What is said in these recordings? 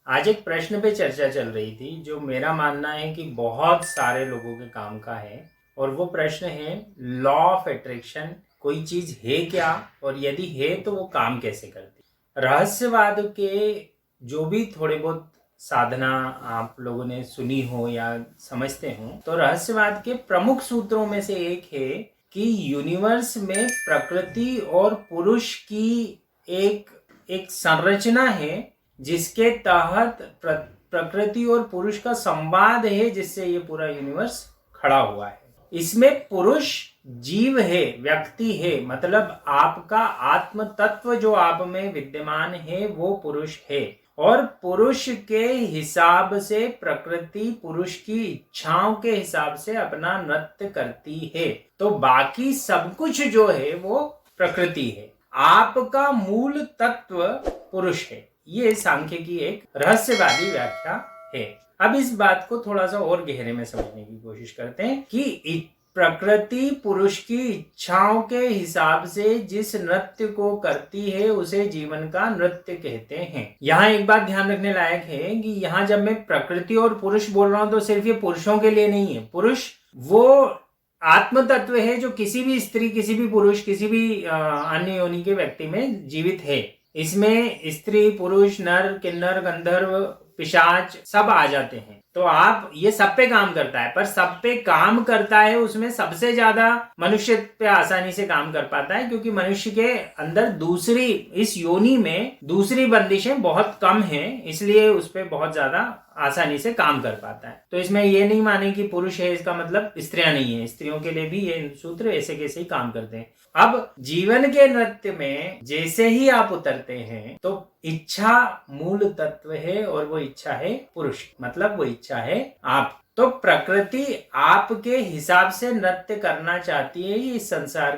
आज एक प्रश्न पे चर्चा चल रही थी जो मेरा मानना है कि बहुत सारे लोगों के काम का है। और वो प्रश्न है, लॉ ऑफ अट्रैक्शन कोई चीज है क्या, और यदि है तो वो काम कैसे करती है। रहस्यवाद के जो भी थोड़े बहुत साधना आप लोगों ने सुनी हो या समझते हो, तो रहस्यवाद के प्रमुख सूत्रों में से एक है कि यूनिवर्स में प्रकृति और पुरुष की एक एक संरचना है जिसके तहत प्रकृति और पुरुष का संवाद है, जिससे ये पूरा यूनिवर्स खड़ा हुआ है। इसमें पुरुष जीव है, व्यक्ति है, मतलब आपका आत्म तत्व जो आप में विद्यमान है वो पुरुष है। और पुरुष के हिसाब से प्रकृति पुरुष की इच्छाओं के हिसाब से अपना नृत्य करती है। तो बाकी सब कुछ जो है वो प्रकृति है, आपका मूल तत्व पुरुष है। ये सांख्य की एक रहस्यवादी व्याख्या है। अब इस बात को थोड़ा सा और गहरे में समझने की कोशिश करते हैं कि प्रकृति पुरुष की इच्छाओं के हिसाब से जिस नृत्य को करती है उसे जीवन का नृत्य कहते हैं। यहाँ एक बात ध्यान रखने लायक है कि यहाँ जब मैं प्रकृति और पुरुष बोल रहा हूं तो सिर्फ ये पुरुषों के लिए नहीं है। पुरुष वो आत्म तत्व है जो किसी भी स्त्री, किसी भी पुरुष, किसी भी अन्य योनि के व्यक्ति में जीवित है। इसमें स्त्री, पुरुष, नर, किन्नर, गंधर्व, पिशाच सब आ जाते हैं। तो आप ये सब पे काम करता है, पर सब पे काम करता है उसमें सबसे ज्यादा मनुष्य पे आसानी से काम कर पाता है, क्योंकि मनुष्य के अंदर दूसरी, इस योनि में दूसरी बंदिशें बहुत कम हैं, इसलिए उस पे बहुत ज्यादा आसानी से काम कर पाता है। तो इसमें ये नहीं माने कि पुरुष है इसका मतलब स्त्रियां नहीं है, स्त्रियों के लिए भी ये सूत्र ऐसे कैसे ही काम करते हैं। अब जीवन के नृत्य में जैसे ही आप उतरते हैं तो इच्छा मूल तत्व है, और वो इच्छा है पुरुष, मतलब वो इच्छा है आप। तो प्रकृति आपके हिसाब से नृत्य करना चाहती है। इस संसार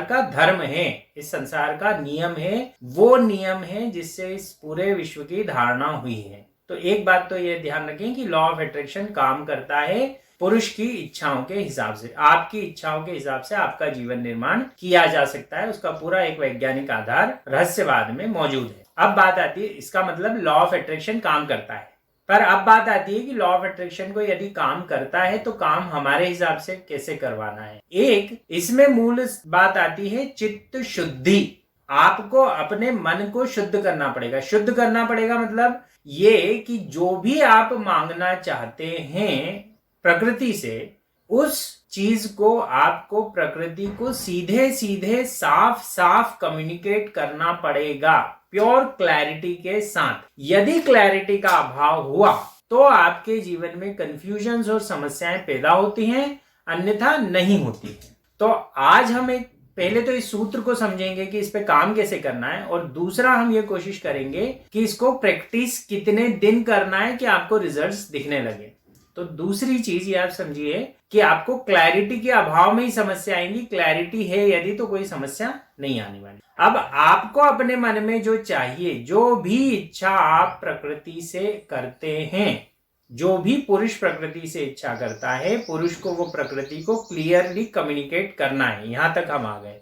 का धर्म है, इस संसार का नियम है, वो नियम है जिससे इस पूरे विश्व की धारणा हुई है। तो एक बात तो ये ध्यान रखें कि लॉ ऑफ अट्रैक्शन काम करता है पुरुष की इच्छाओं के हिसाब से। आपकी इच्छाओं के हिसाब से आपका जीवन निर्माण किया जा सकता है, उसका पूरा एक वैज्ञानिक आधार रहस्यवाद में मौजूद है। अब बात आती है, इसका मतलब लॉ ऑफ अट्रैक्शन काम करता है, पर अब बात आती है कि लॉ ऑफ अट्रैक्शन को यदि काम करता है तो काम हमारे हिसाब से कैसे करवाना है। एक इसमें मूल बात आती है चित्त शुद्धि। आपको अपने मन को शुद्ध करना पड़ेगा। शुद्ध करना पड़ेगा मतलब ये कि जो भी आप मांगना चाहते हैं प्रकृति से, उस चीज को आपको प्रकृति को सीधे सीधे साफ साफ कम्युनिकेट करना पड़ेगा, प्योर क्लैरिटी के साथ। यदि क्लैरिटी का अभाव हुआ तो आपके जीवन में कंफ्यूजन्स और समस्याएं पैदा होती हैं, अन्यथा नहीं होती है। तो आज हम एक पहले तो इस सूत्र को समझेंगे कि इस पे काम कैसे करना है, और दूसरा हम ये कोशिश करेंगे कि इसको प्रैक्टिस कितने दिन करना है कि आपको रिजल्ट्स दिखने लगे। तो दूसरी चीज ये आप समझिए कि आपको क्लैरिटी के अभाव में ही समस्या आएंगी। क्लैरिटी है यदि तो कोई समस्या नहीं आने वाली। अब आपको अपने मन में जो चाहिए, जो भी इच्छा आप प्रकृति से करते हैं, जो भी पुरुष प्रकृति से इच्छा करता है, पुरुष को वो प्रकृति को क्लियरली कम्युनिकेट करना है। यहां तक हम आ गए।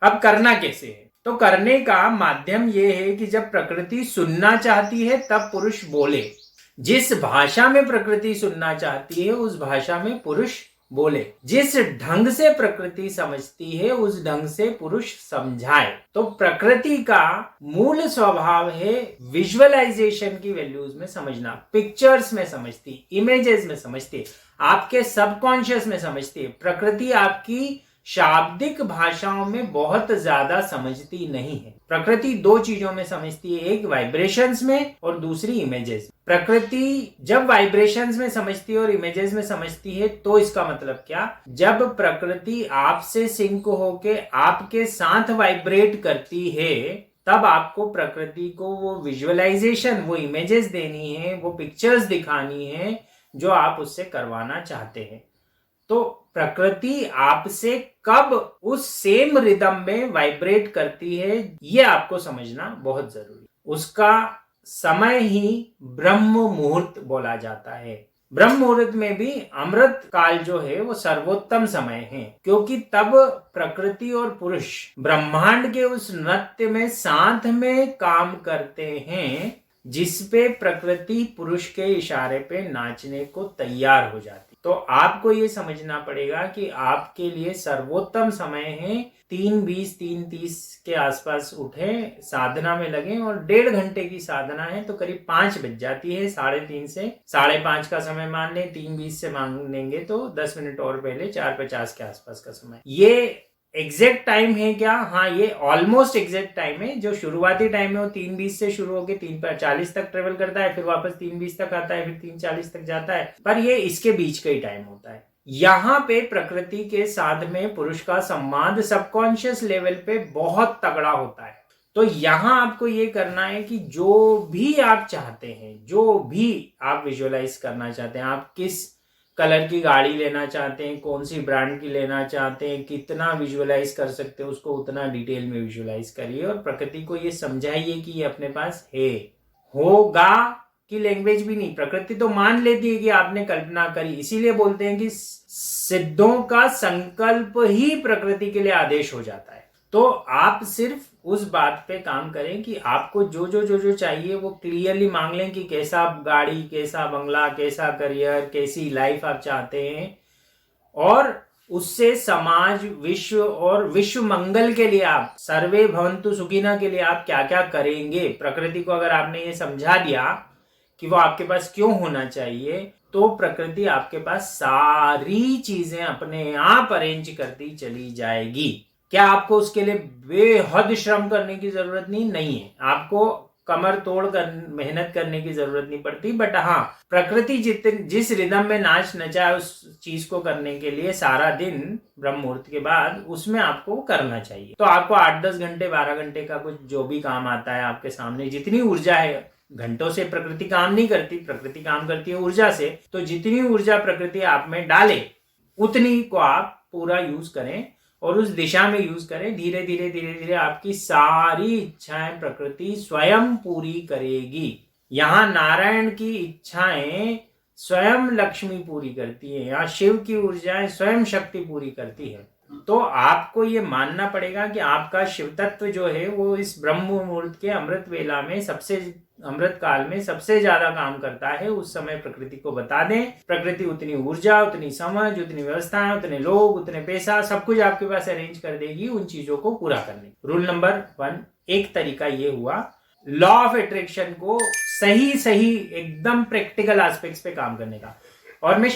अब करना कैसे है? तो करने का माध्यम ये है कि जब प्रकृति सुनना चाहती है तब पुरुष बोले। जिस भाषा में प्रकृति सुनना चाहती है उस भाषा में पुरुष बोले। जिस ढंग से प्रकृति समझती है उस ढंग से पुरुष समझाए। तो प्रकृति का मूल स्वभाव है विजुअलाइजेशन की वैल्यूज में समझना, पिक्चर्स में समझती, इमेजेस में समझती, आपके सबकॉन्शियस में समझती है। प्रकृति आपकी शाब्दिक भाषाओं में बहुत ज्यादा समझती नहीं है। प्रकृति दो चीजों में समझती है, एक वाइब्रेशंस में और दूसरी इमेजेस। प्रकृति जब वाइब्रेशंस में समझती है और इमेजेस में समझती है तो इसका मतलब क्या? जब प्रकृति आपसे सिंक होके आपके साथ वाइब्रेट करती है तब आपको प्रकृति को वो विजुअलाइजेशन, वो इमेजेस देनी है, वो पिक्चर्स दिखानी है जो आप उससे करवाना चाहते हैं। तो प्रकृति आपसे कब उस सेम रिदम में वाइब्रेट करती है ये आपको समझना बहुत जरूरी। उसका समय ही ब्रह्म मुहूर्त बोला जाता है। ब्रह्म मुहूर्त में भी अमृत काल जो है वो सर्वोत्तम समय है, क्योंकि तब प्रकृति और पुरुष ब्रह्मांड के उस नृत्य में साथ में काम करते हैं। जिस पे प्रकृति पुरुष के इशारे पे नाचने को तैयार हो जाती। तो आपको ये समझना पड़ेगा कि आपके लिए सर्वोत्तम समय है 3:20 3:30 के आसपास उठे, साधना में लगे, और 1.5 घंटे की साधना है तो करीब 5 बज जाती है। 3:30 से 5:30 का समय मान लें, 3:20 से मान लेंगे तो 10 मिनट और पहले 4:50 के आसपास का समय। ये एग्जैक्ट टाइम है क्या? हाँ, ये ऑलमोस्ट एग्जैक्ट टाइम है। जो शुरुआती टाइम है वो 3:20 से शुरू होकर 3:40 तक ट्रेवल करता है, फिर वापस 3:20 तक आता है, फिर 3:40 तक जाता है, पर ये इसके बीच का ही टाइम होता है। यहाँ पे प्रकृति के साथ में पुरुष का संवाद सबकॉन्शियस लेवल पे बहुत तगड़ा होता है। तो यहाँ आपको ये करना है कि जो भी आप चाहते हैं, जो भी आप विजुअलाइज करना चाहते हैं, आप किस कलर की गाड़ी लेना चाहते हैं, कौन सी ब्रांड की लेना चाहते हैं, कितना विजुअलाइज कर सकते हैं उसको उतना डिटेल में विजुअलाइज करिए और प्रकृति को ये समझाइए कि ये अपने पास है। होगा की लैंग्वेज भी नहीं, प्रकृति तो मान लेती है कि आपने कल्पना करी। इसीलिए बोलते हैं कि सिद्धों का संकल्प ही प्रकृति के लिए आदेश हो जाता है। तो आप सिर्फ उस बात पे काम करें कि आपको जो जो जो जो चाहिए वो क्लियरली मांग लें कि कैसा गाड़ी, कैसा बंगला, कैसा करियर, कैसी लाइफ आप चाहते हैं, और उससे समाज, विश्व और विश्व मंगल के लिए आप, सर्वे भवन्तु सुखिनः के लिए आप क्या क्या करेंगे। प्रकृति को अगर आपने ये समझा दिया कि वो आपके पास क्यों होना चाहिए, तो प्रकृति आपके पास सारी चीजें अपने आप अरेंज करती चली जाएगी। क्या आपको उसके लिए बेहद श्रम करने की जरूरत नहीं है। आपको कमर तोड़ कर मेहनत करने की जरूरत नहीं पड़ती, बट हाँ, प्रकृति जिस रिदम में नाच नचाए उस चीज को करने के लिए सारा दिन ब्रह्म मुहूर्त के बाद उसमें आपको करना चाहिए। तो आपको 8-10 घंटे 12 घंटे का कुछ जो भी काम आता है आपके सामने, जितनी ऊर्जा है, घंटों से प्रकृति काम नहीं करती, प्रकृति काम करती है ऊर्जा से। तो जितनी ऊर्जा प्रकृति आप में डाले उतनी को आप पूरा यूज करें और उस दिशा में यूज करें। धीरे धीरे धीरे धीरे आपकी सारी इच्छाएं प्रकृति स्वयं पूरी करेगी। यहाँ नारायण की इच्छाएं स्वयं लक्ष्मी पूरी करती है, यहाँ शिव की ऊर्जाएं स्वयं शक्ति पूरी करती है। तो आपको ये मानना पड़ेगा कि आपका शिव तत्व जो है वो इस ब्रह्म मुहूर्त के अमृत वेला में, अमृत काल में सबसे ज्यादा काम करता है। उस समय प्रकृति को बता दें, प्रकृति उतनी ऊर्जा, उतनी समझ, उतनी व्यवस्थाएं, उतने लोग, उतने पैसा, सब कुछ आपके पास अरेंज कर देगी उन चीजों को पूरा करने। रूल नंबर 1, एक तरीका ये हुआ लॉ ऑफ अट्रैक्शन को सही एकदम प्रैक्टिकल एस्पेक्ट्स पे काम करने का। और मैं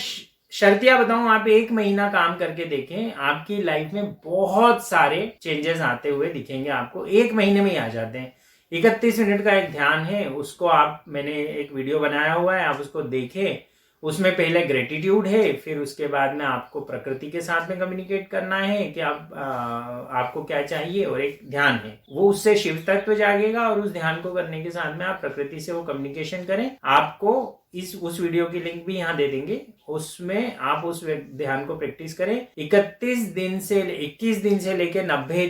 शर्तिया बताऊं, आप 1 महीना काम करके देखें, आपकी लाइफ में बहुत सारे चेंजेस आते हुए दिखेंगे। आपको 1 महीने में ही आ जाते हैं। 31 मिनट का एक ध्यान है, उसको मैंने एक वीडियो बनाया हुआ है, आप उसको देखें। उसमें पहले ग्रेटिट्यूड है, फिर उसके बाद में आपको प्रकृति के साथ में कम्युनिकेट करना है कि आपको क्या चाहिए, और एक ध्यान है, वो उससे शिव तत्व जागेगा और उस ध्यान को करने के साथ में आप प्रकृति से वो कम्युनिकेशन करें। आपको उस वीडियो की लिंक भी यहाँ दे देंगे, उसमें आप उस ध्यान को प्रैक्टिस करें। 21 दिन से लेकर 90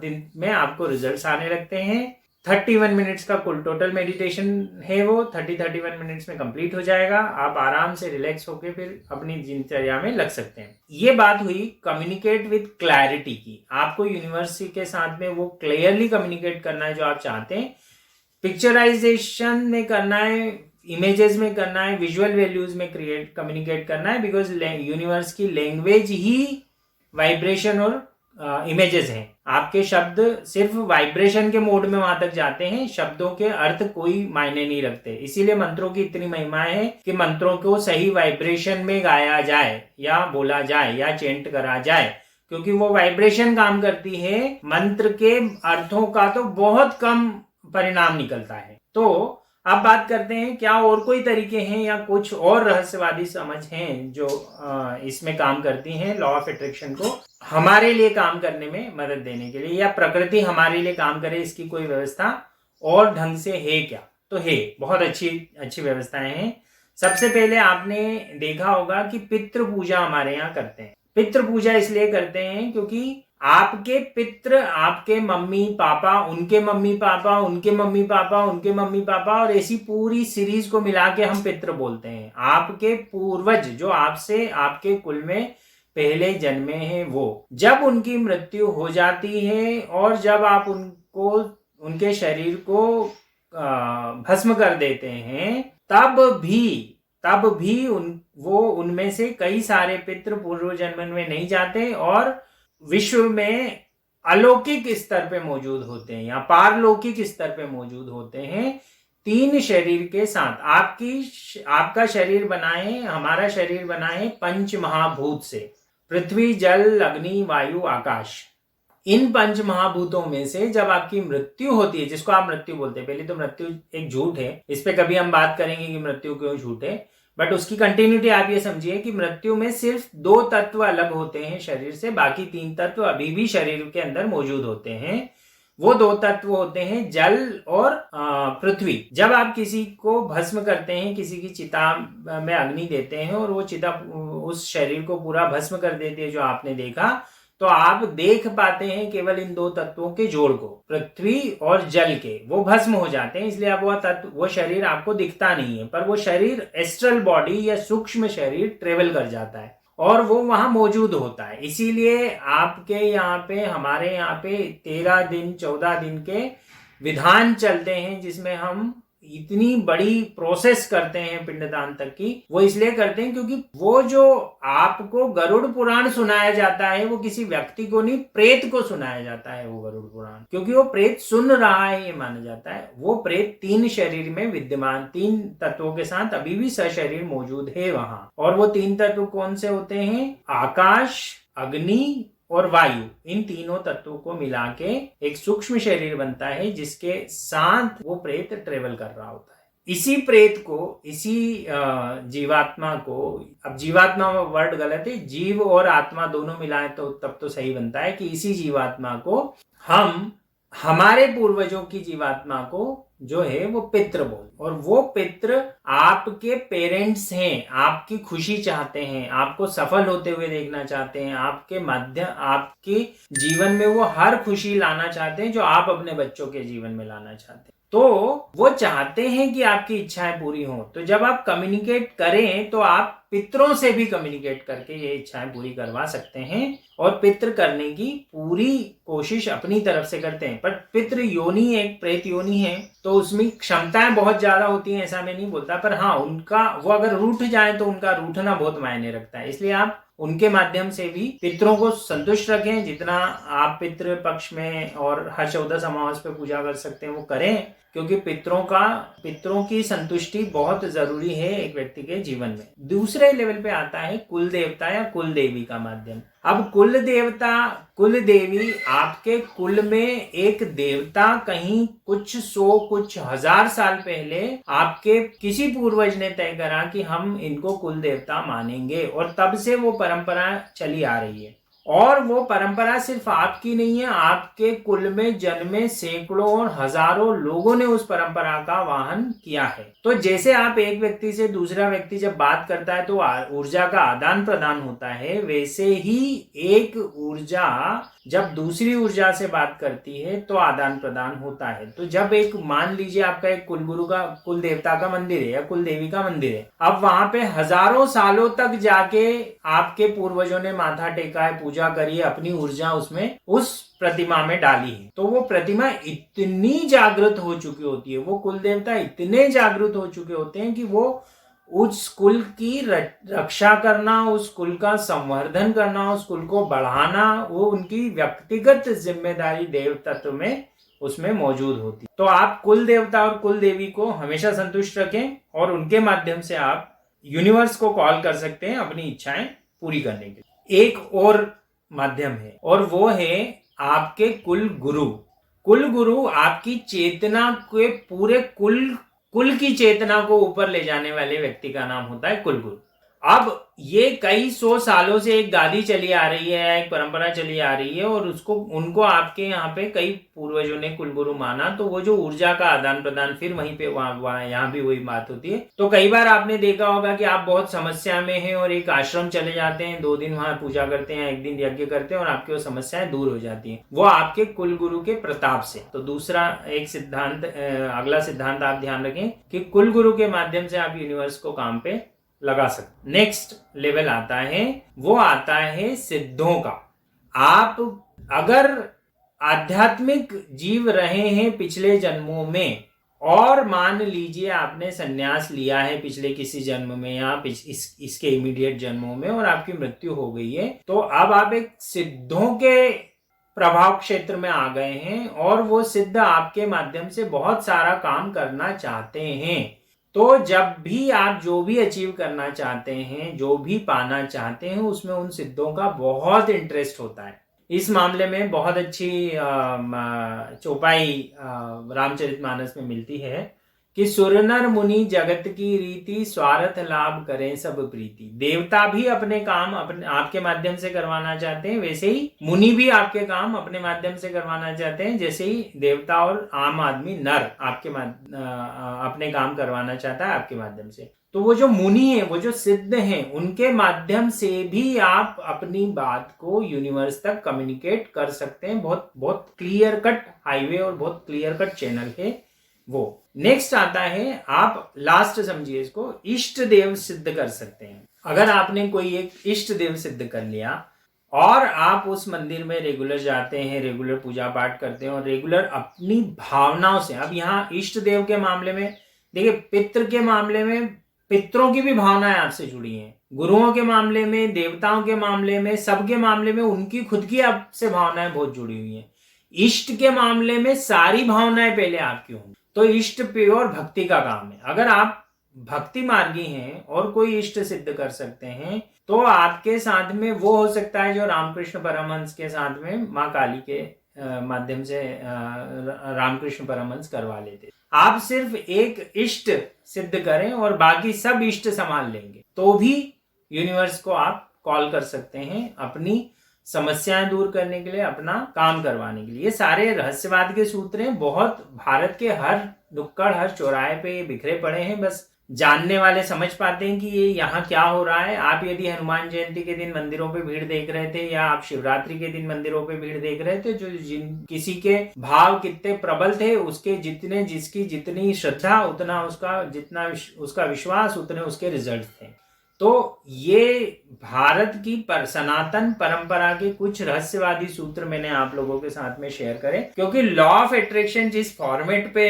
दिन में आपको रिजल्ट्स आने लगते हैं। 31 मिनट्स का कुल टोटल मेडिटेशन है, वो 31 मिनट्स में कंप्लीट हो जाएगा। आप आराम से रिलैक्स होकर फिर अपनी दिनचर्या में लग सकते हैं। ये बात हुई कम्युनिकेट विद क्लैरिटी की। आपको यूनिवर्स के साथ में वो क्लियरली कम्युनिकेट करना है जो आप चाहते हैं। पिक्चराइजेशन में करना है, इमेजेस में करना है, विजुअल वैल्यूज में कम्युनिकेट करना है, बिकॉज यूनिवर्स की लैंग्वेज ही वाइब्रेशन और इमेजेस हैं। आपके शब्द सिर्फ वाइब्रेशन के मोड में वहां तक जाते हैं, शब्दों के अर्थ कोई मायने नहीं रखते। इसीलिए मंत्रों की इतनी महिमा है कि मंत्रों को सही वाइब्रेशन में गाया जाए या बोला जाए या चेंट करा जाए, क्योंकि वो वाइब्रेशन काम करती है। मंत्र के अर्थों का तो बहुत कम परिणाम निकलता है। तो अब बात करते हैं क्या और कोई तरीके हैं या कुछ और रहस्यवादी समझ हैं जो इसमें काम करती हैं लॉ ऑफ अट्रैक्शन को हमारे लिए काम करने में मदद देने के लिए, या प्रकृति हमारे लिए काम करे, इसकी कोई व्यवस्था और ढंग से है क्या? तो है, बहुत अच्छी व्यवस्थाएं हैं। सबसे पहले आपने देखा होगा कि पितृ पूजा हमारे यहाँ करते हैं। पितृ पूजा इसलिए करते हैं क्योंकि आपके पितृ, आपके मम्मी पापा, उनके मम्मी पापा, उनके मम्मी पापा, उनके मम्मी पापा, और ऐसी पूरी सीरीज को मिला के हम पितृ बोलते हैं। आपके पूर्वज जो आपसे, आपके कुल में पहले जन्मे हैं, वो जब उनकी मृत्यु हो जाती है और जब आप उनके शरीर को भस्म कर देते हैं, तब भी उनमें से कई सारे पितृ पूर्व जन्म में नहीं जाते और विश्व में अलौकिक स्तर पे मौजूद होते हैं या पारलौकिक स्तर पे मौजूद होते हैं। 3 शरीर के साथ आपका शरीर बनाए, हमारा शरीर बनाए पंच महाभूत से, पृथ्वी, जल, अग्नि, वायु, आकाश। इन पंच महाभूतों में से जब आपकी मृत्यु होती है, जिसको आप मृत्यु बोलते हैं, पहले तो मृत्यु एक झूठ है, इस पे कभी हम बात करेंगे कि मृत्यु क्यों झूठ है, बट उसकी कंटिन्यूटी आप ये समझिए कि मृत्यु में सिर्फ 2 तत्व अलग होते हैं शरीर से, बाकी 3 तत्व अभी भी शरीर के अंदर मौजूद होते हैं। वो 2 तत्व होते हैं जल और पृथ्वी। जब आप किसी को भस्म करते हैं, किसी की चिता में अग्नि देते हैं और वो चिता उस शरीर को पूरा भस्म कर देती है जो आपने देखा, तो आप देख पाते हैं केवल इन 2 तत्वों के जोड़ को, पृथ्वी और जल के, वो भस्म हो जाते हैं, इसलिए अब वो शरीर आपको दिखता नहीं है, पर वो शरीर एस्ट्रल बॉडी या सूक्ष्म शरीर ट्रेवल कर जाता है और वो वहां मौजूद होता है। इसीलिए आपके यहाँ पे, हमारे यहाँ पे 13 दिन 14 दिन के विधान चलते हैं जिसमें हम इतनी बड़ी प्रोसेस करते हैं पिंडदान तक की। वो इसलिए करते हैं क्योंकि वो जो आपको गरुड़ पुराण सुनाया जाता है वो किसी व्यक्ति को नहीं, प्रेत को सुनाया जाता है वो गरुड़ पुराण, क्योंकि वो प्रेत सुन रहा है ये माना जाता है। वो प्रेत 3 शरीर में विद्यमान, 3 तत्वों के साथ अभी भी सशरीर मौजूद है वहां। और वो 3 तत्व कौन से होते हैं? आकाश, अग्नि और वायु। इन तीनों तत्वों को मिला के एक सूक्ष्म शरीर बनता है जिसके साथ वो प्रेत ट्रेवल कर रहा होता है। इसी प्रेत को, इसी जीवात्मा को, अब जीवात्मा वर्ड गलत है, जीव और आत्मा दोनों मिलाए तो तब तो सही बनता है कि इसी जीवात्मा को हम हमारे पूर्वजों की जीवात्मा को जो है वो पितृ बोल, और वो पितृ आपके पेरेंट्स हैं, आपकी खुशी चाहते हैं, आपको सफल होते हुए देखना चाहते हैं, आपके जीवन में वो हर खुशी लाना चाहते हैं जो आप अपने बच्चों के जीवन में लाना चाहते हैं। तो वो चाहते हैं कि आपकी इच्छाएं पूरी हों। तो जब आप कम्युनिकेट करें तो आप पितरों से भी कम्युनिकेट करके ये इच्छाएं पूरी करवा सकते हैं, और पितृ करने की पूरी कोशिश अपनी तरफ से करते हैं। पर पितृ योनि एक प्रेत योनि है तो उसमें क्षमताएं बहुत ज्यादा होती हैं, ऐसा मैं नहीं बोलता, पर हाँ वो अगर रूठ जाए तो उनका रूठना बहुत मायने रखता है। इसलिए आप उनके माध्यम से भी पितरों को संतुष्ट रखें। जितना आप पितृ पक्ष में और हर 14 अमावस पे पूजा कर सकते हैं वो करें, क्योंकि पितरों की संतुष्टि बहुत जरूरी है एक व्यक्ति के जीवन में। दूसरे लेवल पे आता है कुल देवता या कुल देवी का माध्यम। अब कुल देवता, कुल देवी, आपके कुल में एक देवता कहीं कुछ 100 कुछ 1000 साल पहले आपके किसी पूर्वज ने तय करा कि हम इनको कुल देवता मानेंगे, और तब से वो परंपरा चली आ रही है। और वो परंपरा सिर्फ आपकी नहीं है, आपके कुल में जन्मे सैकड़ों और हजारों लोगों ने उस परंपरा का वाहन किया है। तो जैसे आप एक व्यक्ति से दूसरा व्यक्ति जब बात करता है तो ऊर्जा का आदान प्रदान होता है, वैसे ही एक ऊर्जा जब दूसरी ऊर्जा से बात करती है तो आदान प्रदान होता है। तो जब एक, मान लीजिए आपका एक कुलगुरु का, कुल देवता का मंदिर है या कुल देवी का मंदिर है, अब वहां पे हजारों सालों तक जाके आपके पूर्वजों ने माथा टेका है, पूजा करी है, अपनी ऊर्जा उसमें उस प्रतिमा में डाली है, तो वो प्रतिमा इतनी जागृत हो चुकी होती है, वो कुल देवता इतने जागृत हो चुके होते हैं कि वो उस कुल की रक्षा करना, उस कुल का संवर्धन करना, उस कुल को बढ़ाना, वो उनकी व्यक्तिगत जिम्मेदारी देव तत्व में उसमें मौजूद होती। तो आप कुल देवता और कुल देवी को हमेशा संतुष्ट रखें और उनके माध्यम से आप यूनिवर्स को कॉल कर सकते हैं अपनी इच्छाएं पूरी करने के लिए। एक और माध्यम है और वो है आपके कुल गुरु। कुल गुरु आपकी चेतना के पूरे कुल की चेतना को ऊपर ले जाने वाले व्यक्ति का नाम होता है कुल गुरु। अब ये कई 100 सालों से एक गादी चली आ रही है, एक परंपरा चली आ रही है, और उनको आपके यहाँ पे कई पूर्वजों ने कुलगुरु माना। तो वो जो ऊर्जा का आदान प्रदान फिर वहीं पे वहां यहाँ भी वही बात होती है। तो कई बार आपने देखा होगा कि आप बहुत समस्या में हैं और एक आश्रम चले जाते हैं, 2 दिन वहां पूजा करते हैं, 1 दिन यज्ञ करते हैं और आपकी वो समस्याएं दूर हो जाती है, वो आपके कुलगुरु के प्रताप से। तो दूसरा एक सिद्धांत, अगला सिद्धांत आप ध्यान रखें कि कुलगुरु के माध्यम से आप यूनिवर्स को काम पे लगा सकते। नेक्स्ट लेवल आता है, वो आता है सिद्धों का। आप अगर आध्यात्मिक जीव रहे हैं पिछले जन्मों में और मान लीजिए आपने संन्यास लिया है पिछले किसी जन्म में या इसके इमीडिएट जन्मों में और आपकी मृत्यु हो गई है, तो अब आप एक सिद्धों के प्रभाव क्षेत्र में आ गए हैं और वो सिद्ध आपके माध्यम से बहुत सारा काम करना चाहते हैं। तो जब भी आप जो भी अचीव करना चाहते हैं, जो भी पाना चाहते हैं, उसमें उन सिद्धों का बहुत इंटरेस्ट होता है। इस मामले में बहुत अच्छी चौपाई रामचरितमानस में मिलती है कि सुर नर मुनि जगत की रीति, स्वार्थ लाभ करें सब प्रीति। देवता भी अपने काम आपके माध्यम से करवाना चाहते हैं, वैसे ही मुनि भी आपके काम अपने माध्यम से करवाना चाहते हैं, जैसे ही देवता और आम आदमी नर अपने काम करवाना चाहता है आपके माध्यम से। तो वो जो मुनि है, वो जो सिद्ध हैं, उनके माध्यम से भी आप अपनी बात को यूनिवर्स तक कम्युनिकेट कर सकते हैं। बहुत बहुत क्लियर कट हाईवे और बहुत क्लियर कट चैनल है वो। नेक्स्ट आता है, आप लास्ट समझिए इसको, इष्ट देव सिद्ध कर सकते हैं। अगर आपने कोई एक इष्ट देव सिद्ध कर लिया और आप उस मंदिर में रेगुलर जाते हैं, रेगुलर पूजा पाठ करते हैं और रेगुलर अपनी भावनाओं से, अब यहाँ इष्ट देव के मामले में देखिए, पितृ के मामले में पितरों की भी भावनाएं आपसे जुड़ी हैं, गुरुओं के मामले में, देवताओं के मामले में, सबके मामले में उनकी खुद की आपसे भावनाएं बहुत जुड़ी हुई हैं। इष्ट के मामले में सारी भावनाएं पहले आपकी होंगी। तो इष्ट प्योर भक्ति का काम है। अगर आप भक्ति मार्गी हैं और कोई इष्ट सिद्ध कर सकते हैं, तो आपके साथ में वो हो सकता है जो रामकृष्ण परमहंस के साथ में माँ काली के माध्यम से रामकृष्ण परमहंस करवा लेते। आप सिर्फ एक इष्ट सिद्ध करें और बाकी सब इष्ट संभाल लेंगे, तो भी यूनिवर्स को आप कॉल कर सकते हैं अपनी समस्याएं दूर करने के लिए, अपना काम करवाने के लिए। ये सारे रहस्यवाद के सूत्र हैं, बहुत भारत के हर नुक्कड़, हर चौराहे पे बिखरे पड़े हैं। बस जानने वाले समझ पाते हैं कि ये यहाँ क्या हो रहा है। आप यदि हनुमान जयंती के दिन मंदिरों पे भीड़ देख रहे थे या आप शिवरात्रि के दिन मंदिरों पे भीड़ देख रहे थे, जो किसी के भाव कितने प्रबल थे, उसके जिसकी जितनी श्रद्धा उतना जितना उसका विश्वास उतने उसके रिजल्ट थे। तो ये भारत की सनातन परंपरा के कुछ रहस्यवादी सूत्र मैंने आप लोगों के साथ में शेयर करे, क्योंकि लॉ ऑफ अट्रैक्शन जिस फॉर्मेट पे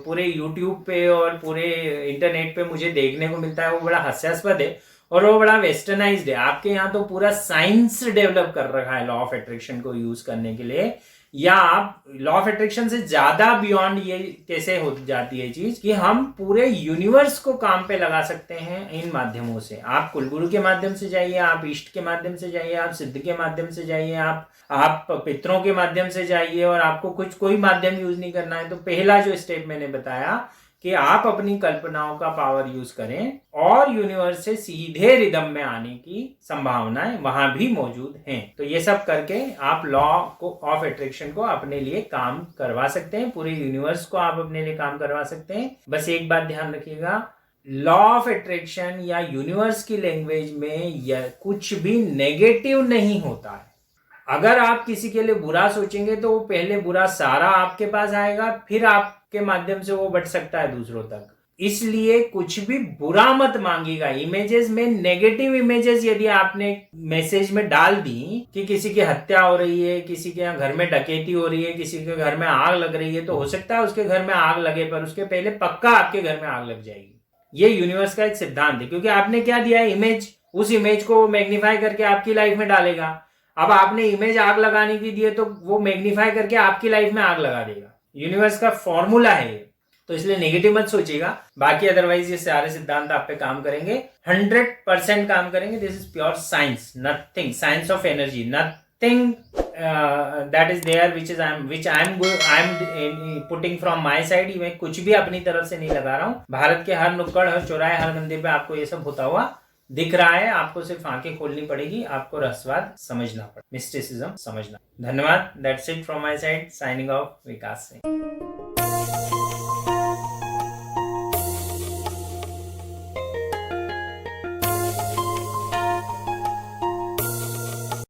पूरे यूट्यूब पे और पूरे इंटरनेट पे मुझे देखने को मिलता है, वो बड़ा हास्यास्पद है और वो बड़ा वेस्टर्नाइज्ड है। आपके यहाँ तो पूरा साइंस डेवलप कर रखा है लॉ ऑफ अट्रैक्शन को यूज करने के लिए, या आप लॉ ऑफ अट्रैक्शन से ज्यादा बियॉन्ड ये कैसे हो जाती है चीज कि हम पूरे यूनिवर्स को काम पे लगा सकते हैं इन माध्यमों से। आप कुलगुरु के माध्यम से जाइए, आप इष्ट के माध्यम से जाइए, आप सिद्ध के माध्यम से जाइए, आप पितरों के माध्यम से जाइए, और आपको कोई माध्यम यूज नहीं करना है। तो पहला जो स्टेप मैंने बताया कि आप अपनी कल्पनाओं का पावर यूज करें और यूनिवर्स से सीधे रिदम में आने की संभावनाएं वहां भी मौजूद हैं। तो ये सब करके आप लॉ ऑफ अट्रैक्शन को अपने लिए काम करवा सकते हैं, पूरे यूनिवर्स को आप अपने लिए काम करवा सकते हैं। बस एक बात ध्यान रखिएगा, लॉ ऑफ अट्रैक्शन या यूनिवर्स की लैंग्वेज में कुछ भी नेगेटिव नहीं होता है। अगर आप किसी के लिए बुरा सोचेंगे तो वो पहले बुरा सारा आपके पास आएगा, फिर आपके माध्यम से वो बढ़ सकता है दूसरों तक। इसलिए कुछ भी बुरा मत मांगिएगा। इमेजेस में नेगेटिव इमेजेस यदि आपने मैसेज में डाल दी कि किसी की हत्या हो रही है, किसी के यहाँ घर में डकैती हो रही है, किसी के घर में आग लग रही है, तो हो सकता है उसके घर में आग लगे, पर उसके पहले पक्का आपके घर में आग लग जाएगी। ये यूनिवर्स का एक सिद्धांत है, क्योंकि आपने क्या दिया है इमेज, उस इमेज को मैग्नीफाई करके आपकी लाइफ में डालेगा। अब आपने इमेज आग लगाने की दी है तो वो मैग्नीफाई करके आपकी लाइफ में आग लगा देगा। यूनिवर्स का फॉर्मूला है ये, तो इसलिए नेगेटिव मत सोचिएगा। बाकी अदरवाइज ये सारे सिद्धांत आप पे काम करेंगे, 100% काम करेंगे। This is pure science, nothing, science of energy, nothing that is there which I am putting from my side. मैं कुछ भी अपनी तरफ से नहीं लगा रहा हूँ। भारत के हर नुक्कड़, हर चौराहे, हर मंदिर पे आपको ये सब होता हुआ दिख रहा है। आपको सिर्फ आंखें खोलनी पड़ेगी, आपको रहस्यवाद समझना पड़ेगा, मिस्टिसिज्म समझना। धन्यवाद। That's it from my side, signing off, Vikas Singh.